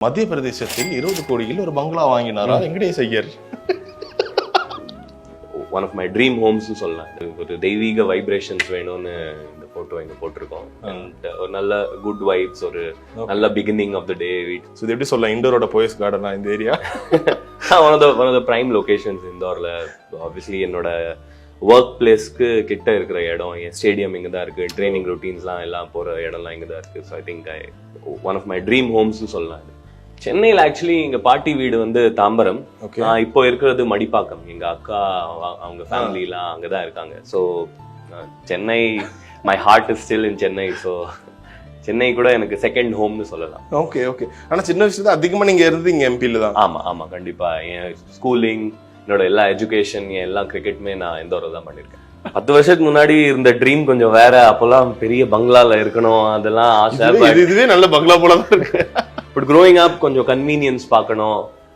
மத்திய பிரதேசத்தில் 20 கோடியில் ஒரு பங்களா வாங்கினாரா Venkatesh Iyer. One of my dream homes சொல்லலாம். ஒரு தெய்வீக வைப்ரேஷன்ஸ் வேணும்னு இந்த போட்டோ இங்க போட்டிருக்கோம். அண்ட் ஒரு நல்ல குட் வைப்ஸ், ஒரு நல்ல beginning of the day. So இது எப்படி சொல்லலாம், இண்டோரோட போயஸ் கார்டனா இந்த area? One of the prime locations இந்தோர்ல. ஆப்வியஸ்லி என்னோட ஒர்க் பிளேஸ்க்கு கிட்ட இருக்கிற இடம், என் ஸ்டேடியம் இங்கே தான் இருக்கு, ட்ரைனிங் ரொட்டீன்ஸ்லாம் எல்லாம் போகிற இடம்லாம் இங்கே தான் இருக்கு. So I think one of my dream ஹோம்ஸ்னு சொல்லலாம். சென்னையில் ஆக்சுவலி எங்க பாட்டி வீடு வந்து தாம்பரம். இப்போ இருக்கிறது மடிப்பாக்கம். எங்க அக்கா அவங்க ஃபேமிலிலாம் அங்கதான் இருக்காங்க. So Chennai, my heart is still in Chennai. So Chennai கூட எனக்கு செகண்ட் ஹோம்னு சொல்லலாம். Okay okay. ஆனா சின்ன வயசுல அதிகமா நீங்க இருந்தீங்க எம்பியில தான்? ஆமா ஆமா, கண்டிப்பா. என் ஸ்கூலிங், என்னோட எல்லா எஜுகேஷன், என் எல்லா கிரிக்கெட்டுமே நான் இந்தோர்ல தான் பண்ணிருக்கேன். 10 வருஷத்துக்கு முன்னாடி இருந்த ட்ரீம் கொஞ்சம் வேற. அப்பெல்லாம் பெரிய பங்களால இருக்கணும், அதெல்லாம் ஆசை. இதுவே நல்ல பங்களா போல தான் இருக்கு. பட் க்ரோயிங் அப் கொஞ்சம் கன்வீனியன்ஸ் பார்க்கணும்,